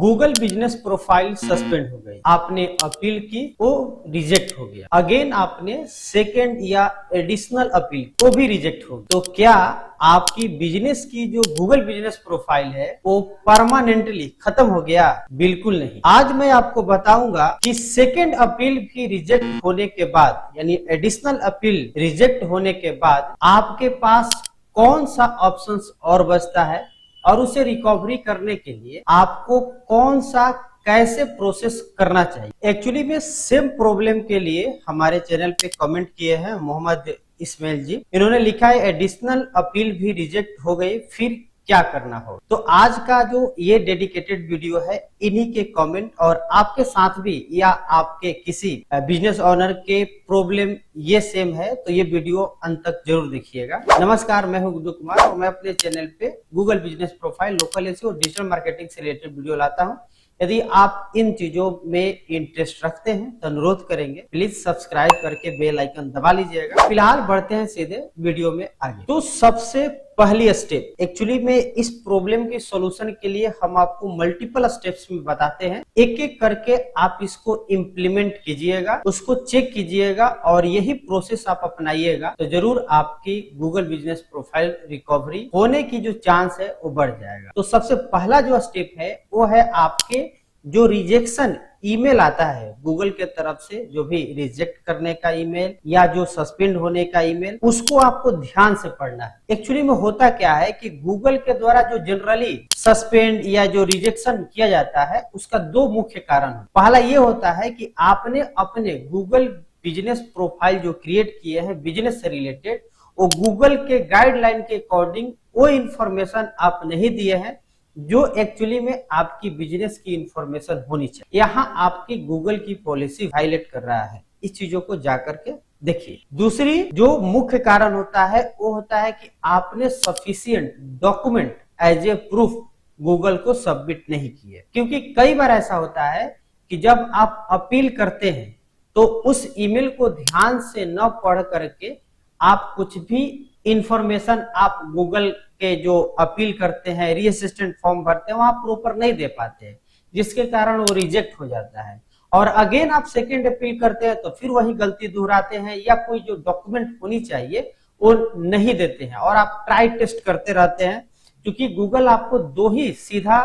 Google business profile suspend हो गई, आपने अपील की, वो रिजेक्ट हो गया। अगेन आपने सेकेंड या एडिशनल अपील, वो भी रिजेक्ट हो गया। तो क्या आपकी बिजनेस की जो गूगल बिजनेस प्रोफाइल है वो परमानेंटली खत्म हो गया? बिल्कुल नहीं। आज मैं आपको बताऊंगा कि सेकेंड अपील भी रिजेक्ट होने के बाद, यानी एडिशनल अपील रिजेक्ट होने के बाद आपके पास कौन सा ऑप्शंस और बचता है और उसे रिकवरी करने के लिए आपको कौन सा कैसे प्रोसेस करना चाहिए। एक्चुअली में सेम प्रॉब्लम के लिए हमारे चैनल पे कमेंट किए हैं मोहम्मद इस्माइल जी। इन्होंने लिखा है एडिशनल अपील भी रिजेक्ट हो गई, फिर क्या करना हो। तो आज का जो ये डेडिकेटेड वीडियो है इन्हीं के कमेंट और आपके साथ भी या आपके किसी बिजनेस ओनर के प्रॉब्लम ये सेम है तो ये वीडियो अंत तक जरूर देखिएगा। नमस्कार, मैं हूं गुड्डू कुमार और मैं अपने चैनल पे Google business profile, local SEO और डिजिटल मार्केटिंग से रिलेटेड वीडियो लाता हूं। यदि आप इन चीजों में इंटरेस्ट रखते हैं तो अनुरोध करेंगे प्लीज सब्सक्राइब करके बेल आइकन दबा लीजिएगा। फिलहाल बढ़ते हैं सीधे वीडियो में आगे। तो सबसे पहली स्टेप, एक्चुअली में इस प्रॉब्लम के सॉल्यूशन के लिए हम आपको मल्टीपल स्टेप्स में बताते हैं, एक एक करके आप इसको इम्प्लीमेंट कीजिएगा, उसको चेक कीजिएगा और यही प्रोसेस आप अपनाइएगा तो जरूर आपकी गूगल बिजनेस प्रोफाइल रिकवरी होने की जो चांस है वो बढ़ जाएगा। तो सबसे पहला जो स्टेप है वो है आपके जो रिजेक्शन ईमेल आता है गूगल के तरफ से, जो भी रिजेक्ट करने का ईमेल या जो सस्पेंड होने का ईमेल, उसको आपको ध्यान से पढ़ना है। एक्चुअली में होता क्या है कि गूगल के द्वारा जो जनरली सस्पेंड या जो रिजेक्शन किया जाता है उसका दो मुख्य कारण है। पहला ये होता है कि आपने अपने गूगल बिजनेस प्रोफाइल जो क्रिएट किए हैं बिजनेस से रिलेटेड, वो गूगल के गाइडलाइन के अकॉर्डिंग वो इंफॉर्मेशन आप नहीं दिए हैं जो एक्चुअली में आपकी बिजनेस की इंफॉर्मेशन होनी चाहिए। यहाँ आपकी गूगल की पॉलिसी वायलेट कर रहा है, इस चीजों को जाकर के देखिए। दूसरी जो मुख्य कारण होता है वो होता है कि आपने sufficient document as a proof Google को सबमिट नहीं किए। क्योंकि कई बार ऐसा होता है कि जब आप अपील करते हैं तो उस ईमेल को ध्यान से न पढ़ करके आप कुछ भी इंफॉर्मेशन आप गूगल के जो अपील करते हैं, रीअसिस्टेंट फॉर्म भरते हैं, वहां प्रॉपर नहीं दे पाते हैं, जिसके कारण वो रिजेक्ट हो जाता है। और अगेन आप सेकेंड अपील करते हैं तो फिर वही गलती दोहराते हैं या कोई जो डॉक्यूमेंट होनी चाहिए वो नहीं देते हैं और आप ट्राई टेस्ट करते रहते हैं। क्योंकि गूगल आपको दो ही सीधा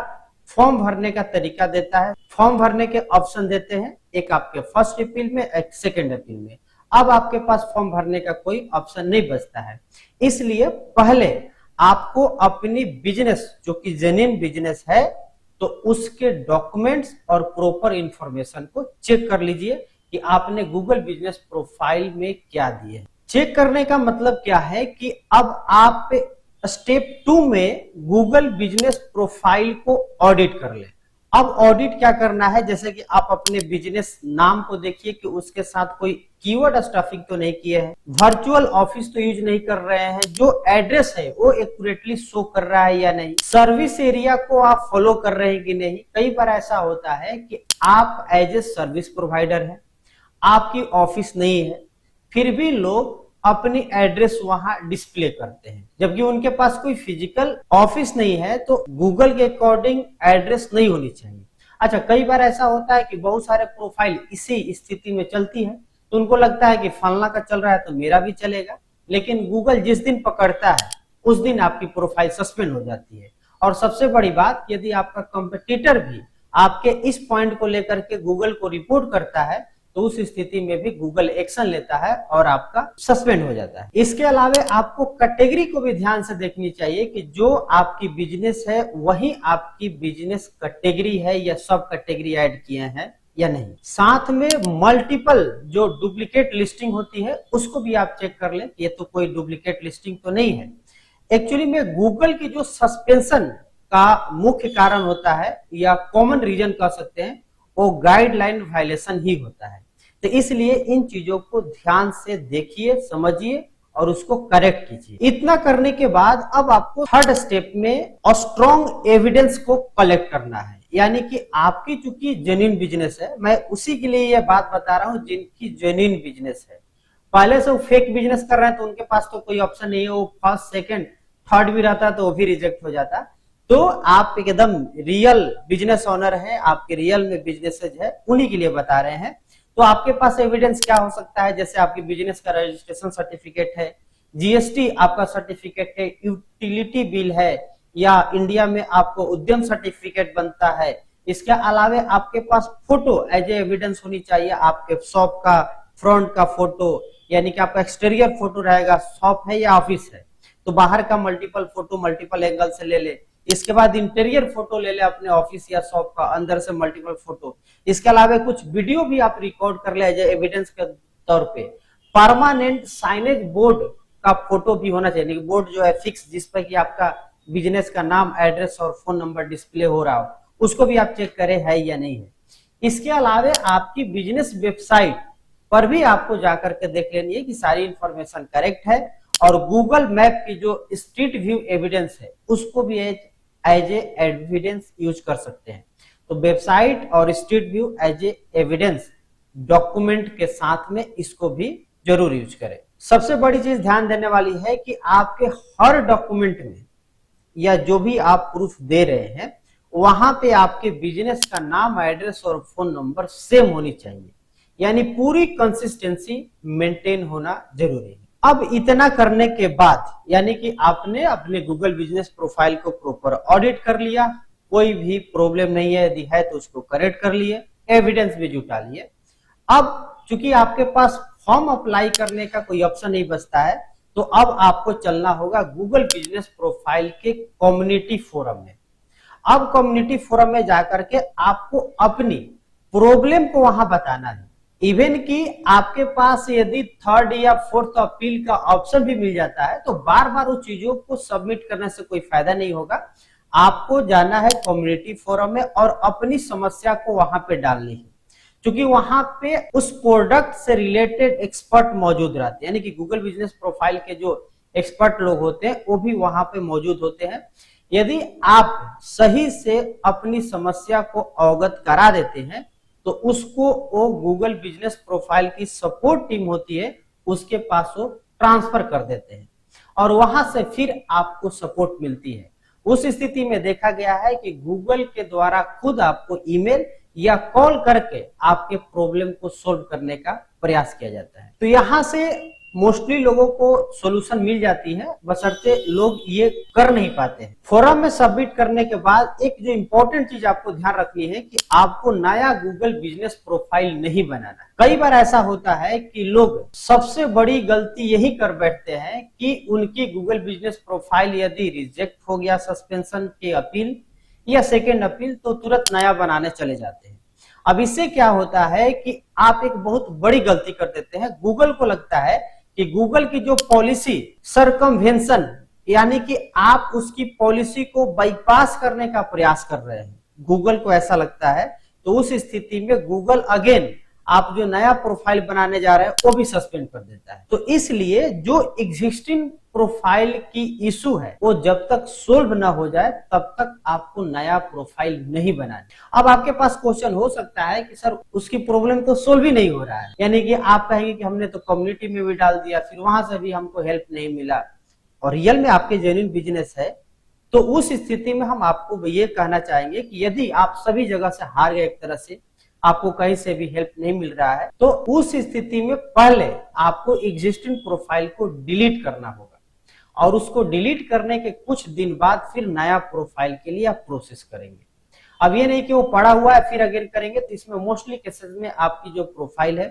फॉर्म भरने का तरीका देता है, फॉर्म भरने के ऑप्शन देते हैं, एक आपके फर्स्ट अपील में, एक सेकेंड अपील में। अब आपके पास फॉर्म भरने का कोई ऑप्शन नहीं बचता है। इसलिए पहले आपको अपनी बिजनेस जो कि जेन्युइन बिजनेस है तो उसके डॉक्यूमेंट्स और प्रॉपर इंफॉर्मेशन को चेक कर लीजिए कि आपने गूगल बिजनेस प्रोफाइल में क्या दिए है। चेक करने का मतलब क्या है कि अब आप स्टेप 2 में गूगल बिजनेस प्रोफाइल को ऑडिट कर ले। अब ऑडिट क्या करना है, जैसे कि आप अपने बिजनेस नाम को देखिए कि उसके साथ कोई कीवर्ड स्टफिंग तो नहीं किए हैं, वर्चुअल ऑफिस तो यूज नहीं कर रहे हैं, जो एड्रेस है वो एक्यूरेटली शो कर रहा है या नहीं, सर्विस एरिया को आप फॉलो कर रहे हैं कि नहीं। कई बार ऐसा होता है कि आप एज ए सर्विस प्रोवाइडर है, आपकी ऑफिस नहीं है, फिर भी लोग अपनी एड्रेस वहां डिस्प्ले करते हैं, जबकि उनके पास कोई फिजिकल ऑफिस नहीं है। तो गूगल के अकॉर्डिंग एड्रेस नहीं होनी चाहिए। अच्छा, कई बार ऐसा होता है कि बहुत सारे प्रोफाइल इसी स्थिति में चलती है तो उनको लगता है कि फलना का चल रहा है तो मेरा भी चलेगा, लेकिन गूगल जिस दिन पकड़ता है उस दिन आपकी प्रोफाइल सस्पेंड हो जाती है। और सबसे बड़ी बात, यदि आपका कंपटीटर भी आपके इस पॉइंट को लेकर के गूगल को रिपोर्ट करता है तो उस स्थिति में भी गूगल एक्शन लेता है और आपका सस्पेंड हो जाता है। इसके अलावा आपको कैटेगरी को भी ध्यान से देखनी चाहिए कि जो आपकी बिजनेस है वही आपकी बिजनेस कैटेगरी है या सब कैटेगरी ऐड किए हैं या नहीं। साथ में मल्टीपल जो डुप्लीकेट लिस्टिंग होती है उसको भी आप चेक कर लें, ये तो कोई डुप्लीकेट लिस्टिंग तो नहीं है। एक्चुअली में गूगल की जो सस्पेंशन का मुख्य कारण होता है या कॉमन रीजन कह सकते हैं, वो गाइडलाइन वायलेशन ही होता है। तो इसलिए इन चीजों को ध्यान से देखिए, समझिए और उसको करेक्ट कीजिए। इतना करने के बाद अब आपको थर्ड स्टेप में स्ट्रॉन्ग एविडेंस को कलेक्ट करना है। यानी कि आपकी चूंकि जेन्युइन बिजनेस है, मैं उसी के लिए यह बात बता रहा हूं जिनकी जेन्युइन बिजनेस है। पहले से वो फेक बिजनेस कर रहे हैं तो उनके पास तो कोई ऑप्शन नहीं है, वो फर्स्ट सेकंड थर्ड भी रहता तो वो भी रिजेक्ट हो जाता। तो आप एकदम रियल बिजनेस ओनर है, आपके रियल में बिजनेसेज है, उन्हीं के लिए बता रहे हैं। तो आपके पास एविडेंस क्या हो सकता है, जैसे आपके बिजनेस का रजिस्ट्रेशन सर्टिफिकेट है, जीएसटी आपका सर्टिफिकेट है, यूटिलिटी बिल है, या इंडिया में आपको उद्यम सर्टिफिकेट बनता है। इसके अलावा आपके पास फोटो एज ए एविडेंस होनी चाहिए, आपके शॉप का फ्रंट का फोटो, यानी कि आपका एक्सटीरियर फोटो रहेगा, शॉप है या ऑफिस है तो बाहर का मल्टीपल फोटो मल्टीपल एंगल से ले ले। इसके बाद इंटीरियर फोटो ले ले अपने ऑफिस या शॉप का, अंदर से मल्टीपल फोटो। इसके अलावा कुछ वीडियो भी आप रिकॉर्ड कर ले एज एविडेंस के तौर पे। परमानेंट साइनेज बोर्ड का फोटो भी होना चाहिए, बोर्ड जो है फिक्स, जिस पर कि आपका बिजनेस का नाम, एड्रेस और फोन नंबर डिस्प्ले हो रहा हो, उसको भी आप चेक करें है या नहीं है। इसके अलावा आपकी बिजनेस वेबसाइट पर भी आपको जाकर के देख लेनी है कि सारी इंफॉर्मेशन करेक्ट है, और गूगल मैप की जो स्ट्रीट व्यू एविडेंस है उसको भी एज ए एविडेंस यूज कर सकते हैं। तो वेबसाइट और street view as a evidence document के साथ में इसको भी जरूर यूज करें। सबसे बड़ी चीज ध्यान देने वाली है कि आपके हर डॉक्यूमेंट में या जो भी आप प्रूफ दे रहे हैं वहां पे आपके बिजनेस का नाम, एड्रेस और फोन नंबर सेम होनी चाहिए, यानी पूरी कंसिस्टेंसी मेंटेन होना जरूरी है। अब इतना करने के बाद, यानी कि आपने अपने गूगल बिजनेस प्रोफाइल को प्रॉपर ऑडिट कर लिया, कोई भी प्रॉब्लम नहीं है, यदि है तो उसको करेक्ट कर लिए, एविडेंस भी जुटा लिए। अब चूंकि आपके पास फॉर्म अप्लाई करने का कोई ऑप्शन नहीं बचता है, तो अब आपको चलना होगा गूगल बिजनेस प्रोफाइल के कम्युनिटी फोरम में। अब कम्युनिटी फोरम में जाकर के आपको अपनी प्रॉब्लम को वहां बताना है। इवन कि आपके पास यदि थर्ड या फोर्थ अपील का ऑप्शन भी मिल जाता है तो बार बार उन चीजों को सबमिट करने से कोई फायदा नहीं होगा। आपको जाना है कम्युनिटी फोरम में और अपनी समस्या को वहां पे डालनी है, क्योंकि वहां पे उस प्रोडक्ट से रिलेटेड एक्सपर्ट मौजूद रहते हैं, यानी कि गूगल बिजनेस प्रोफाइल के जो एक्सपर्ट लोग होते हैं वो भी वहां पे मौजूद होते हैं। यदि आप सही से अपनी समस्या को अवगत करा देते हैं तो उसको वो गूगल बिजनेस प्रोफाइल की सपोर्ट टीम होती है उसके पास वो ट्रांसफर कर देते हैं और वहां से फिर आपको सपोर्ट मिलती है। उस स्थिति में देखा गया है कि गूगल के द्वारा खुद आपको ईमेल या कॉल करके आपके प्रॉब्लम को सोल्व करने का प्रयास किया जाता है। तो यहां से मोस्टली लोगों को सॉल्यूशन मिल जाती है, बशर्ते लोग ये कर नहीं पाते हैं। फोरम में सबमिट करने के बाद एक जो इंपॉर्टेंट चीज आपको ध्यान रखनी है कि आपको नया गूगल बिजनेस प्रोफाइल नहीं बनाना। कई बार ऐसा होता है कि लोग सबसे बड़ी गलती यही कर बैठते हैं कि उनकी गूगल बिजनेस प्रोफाइल यदि रिजेक्ट हो गया सस्पेंशन की अपील या सेकेंड अपील तो तुरंत नया बनाने चले जाते हैं। अब इससे क्या होता है कि आप एक बहुत बड़ी गलती कर देते हैं। गूगल को लगता है कि गूगल की जो पॉलिसी सरकमवेंशन, यानी कि आप उसकी पॉलिसी को बाईपास करने का प्रयास कर रहे हैं, गूगल को ऐसा लगता है। तो उस स्थिति में गूगल अगेन आप जो नया प्रोफाइल बनाने जा रहे हैं वो भी सस्पेंड कर देता है। तो इसलिए जो एग्जिस्टिंग प्रोफाइल की इशू है वो जब तक सोल्व ना हो जाए तब तक आपको नया प्रोफाइल नहीं बनाना। अब आपके पास क्वेश्चन हो सकता है कि सर उसकी प्रॉब्लम तो सोल्व ही नहीं हो रहा है, यानी कि आप कहेंगे कि हमने तो कम्युनिटी में भी डाल दिया, फिर वहां से भी हमको हेल्प नहीं मिला, और रियल में आपके जेन्युइन बिजनेस है। तो उस स्थिति में हम आपको ये कहना चाहेंगे कि यदि आप सभी जगह से हार गए, एक तरह से आपको कहीं से भी हेल्प नहीं मिल रहा है, तो उस स्थिति में पहले आपको एग्जिस्टिंग प्रोफाइल को डिलीट करना होगा और उसको डिलीट करने के कुछ दिन बाद फिर नया प्रोफाइल के लिए आप प्रोसेस करेंगे। अब ये नहीं कि वो पड़ा हुआ है फिर अगेन करेंगे, तो इसमें मोस्टली केसेस में आपकी जो प्रोफाइल है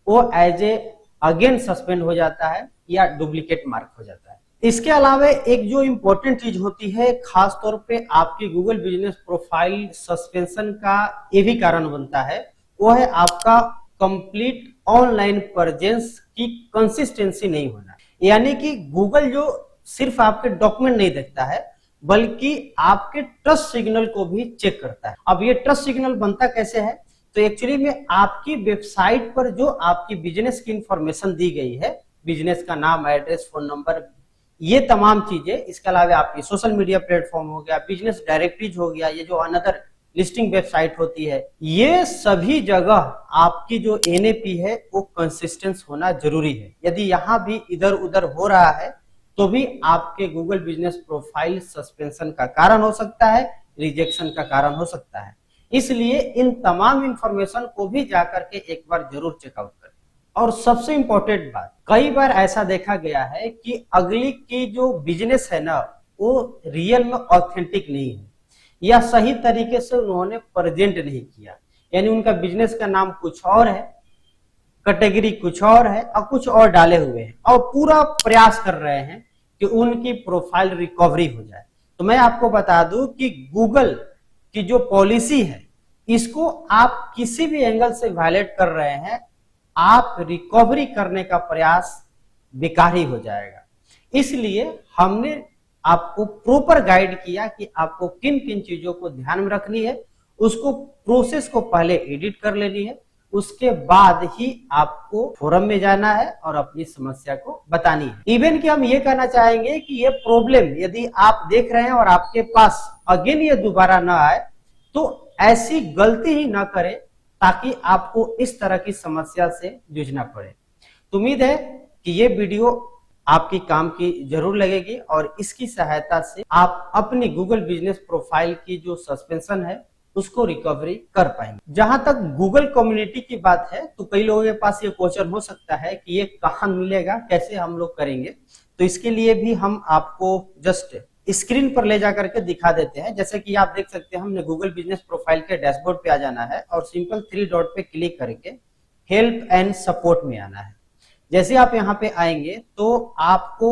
वो एज ए अगेन सस्पेंड हो जाता है या डुप्लीकेट मार्क हो जाता है। इसके अलावा एक जो इंपॉर्टेंट चीज होती है, खास तौर पे आपकी गूगल बिजनेस प्रोफाइल सस्पेंशन का ये भी कारण बनता है, वो है आपका कंप्लीट ऑनलाइन प्रेजेंस की कंसिस्टेंसी नहीं होना। यानी कि गूगल जो सिर्फ आपके डॉक्यूमेंट नहीं देखता है बल्कि आपके ट्रस्ट सिग्नल को भी चेक करता है। अब ये ट्रस्ट सिग्नल बनता कैसे है, तो एक्चुअली में आपकी वेबसाइट पर जो आपकी बिजनेस की इंफॉर्मेशन दी गई है, बिजनेस का नाम, एड्रेस, फोन नंबर, ये तमाम चीजें, इसके अलावा आपकी सोशल मीडिया प्लेटफॉर्म हो गया, बिजनेस डायरेक्टरीज हो गया, ये जो अनदर लिस्टिंग वेबसाइट होती है, ये सभी जगह आपकी जो एनएपी है वो कंसिस्टेंस होना जरूरी है। यदि यहाँ भी इधर उधर हो रहा है तो भी आपके गूगल बिजनेस प्रोफाइल सस्पेंशन का कारण हो सकता है, रिजेक्शन का कारण हो सकता है। इसलिए इन तमाम इंफॉर्मेशन को भी जाकर के एक बार जरूर चेकआउट करें। और सबसे इंपॉर्टेंट बात, कई बार ऐसा देखा गया है कि अगली की जो बिजनेस है ना, वो रियल में ऑथेंटिक नहीं है या सही तरीके से उन्होंने प्रेजेंट नहीं किया, यानी उनका बिजनेस का नाम कुछ और है, कैटेगरी कुछ और है और कुछ और डाले हुए हैं और पूरा प्रयास कर रहे हैं कि उनकी प्रोफाइल रिकवरी हो जाए। तो मैं आपको बता दूं कि गूगल की जो पॉलिसी है, इसको आप किसी भी एंगल से वायलेट कर रहे हैं, आप रिकवरी करने का प्रयास बेकार ही हो जाएगा। इसलिए हमने आपको प्रॉपर गाइड किया कि आपको किन किन चीजों को ध्यान में रखनी है, उसको प्रोसेस को पहले एडिट कर लेनी है, उसके बाद ही आपको फोरम में जाना है और अपनी समस्या को बतानी है। इवन कि हम ये कहना चाहेंगे कि ये प्रॉब्लम यदि आप देख रहे हैं और आपके पास अगेन ये दोबारा ना आए, तो ऐसी गलती ही ना करें ताकि आपको इस तरह की समस्या से जूझना पड़े। तो उम्मीद है कि ये वीडियो आपकी काम की जरूर लगेगी और इसकी सहायता से आप अपनी गूगल बिजनेस प्रोफाइल की जो सस्पेंशन है उसको रिकवरी कर पाएंगे। जहां तक गूगल कम्युनिटी की बात है, तो कई लोगों के पास ये क्वेश्चन हो सकता है कि ये कहां मिलेगा, कैसे हम लोग करेंगे। तो इसके लिए भी हम आपको जस्ट स्क्रीन पर ले जाकर के दिखा देते हैं। जैसे कि आप देख सकते हैं, हमने गूगल बिजनेस प्रोफाइल के डैशबोर्ड पे आ जाना है और सिंपल 3 डॉट पे क्लिक करके हेल्प एंड सपोर्ट में आना है। जैसे आप यहाँ पे आएंगे तो आपको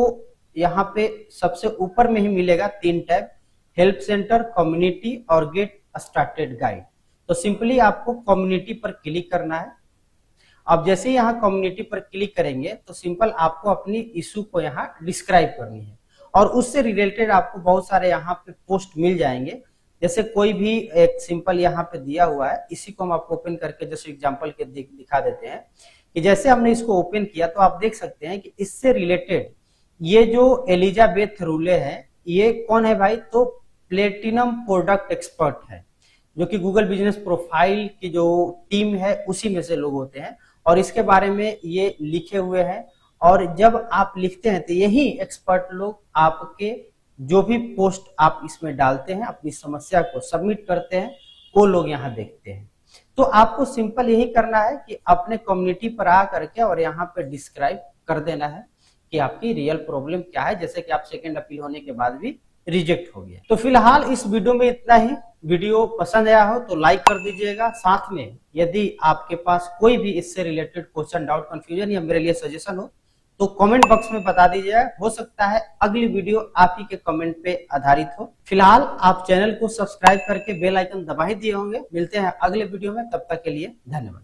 यहाँ पे सबसे ऊपर में ही मिलेगा 3 टैब, हेल्प सेंटर, कम्युनिटी और गेट स्टार्टेड गाइड। तो सिंपली आपको कम्युनिटी पर क्लिक करना है। अब जैसे ही यहाँ कम्युनिटी पर क्लिक करेंगे तो सिंपल आपको अपनी इशू को यहाँ डिस्क्राइब करनी है और उससे रिलेटेड आपको बहुत सारे यहाँ पे पोस्ट मिल जाएंगे। जैसे कोई भी एक सिंपल यहाँ पे दिया हुआ है, इसी को हम आपको ओपन करके जैसे एग्जांपल के दिखा देते हैं कि जैसे हमने इसको ओपन किया तो आप देख सकते हैं कि इससे रिलेटेड ये जो एलिजाबेथ रूले है, ये कौन है भाई? तो प्लेटिनम प्रोडक्ट एक्सपर्ट है, जो कि गूगल बिजनेस प्रोफाइल की जो टीम है उसी में से लोग होते हैं और इसके बारे में ये लिखे हुए हैं। और जब आप लिखते हैं तो यही एक्सपर्ट लोग आपके जो भी पोस्ट आप इसमें डालते हैं, अपनी समस्या को सबमिट करते हैं, वो लोग यहाँ देखते हैं। तो आपको सिंपल यही करना है कि अपने कम्युनिटी पर आ करके और यहाँ पे डिस्क्राइब कर देना है कि आपकी रियल प्रॉब्लम क्या है, जैसे कि आप सेकेंड अपील होने के बाद भी रिजेक्ट हो गया। तो फिलहाल इस वीडियो में इतना ही। वीडियो पसंद आया हो तो लाइक कर दीजिएगा। साथ में यदि आपके पास कोई भी इससे रिलेटेड क्वेश्चन, डाउट, कंफ्यूजन या मेरे लिए सजेशन हो तो कमेंट बॉक्स में बता दीजिएगा। हो सकता है अगली वीडियो आप ही के कमेंट पे आधारित हो। फिलहाल आप चैनल को सब्सक्राइब करके बेल आइकन दबा ही दिए होंगे। मिलते हैं अगले वीडियो में, तब तक के लिए धन्यवाद।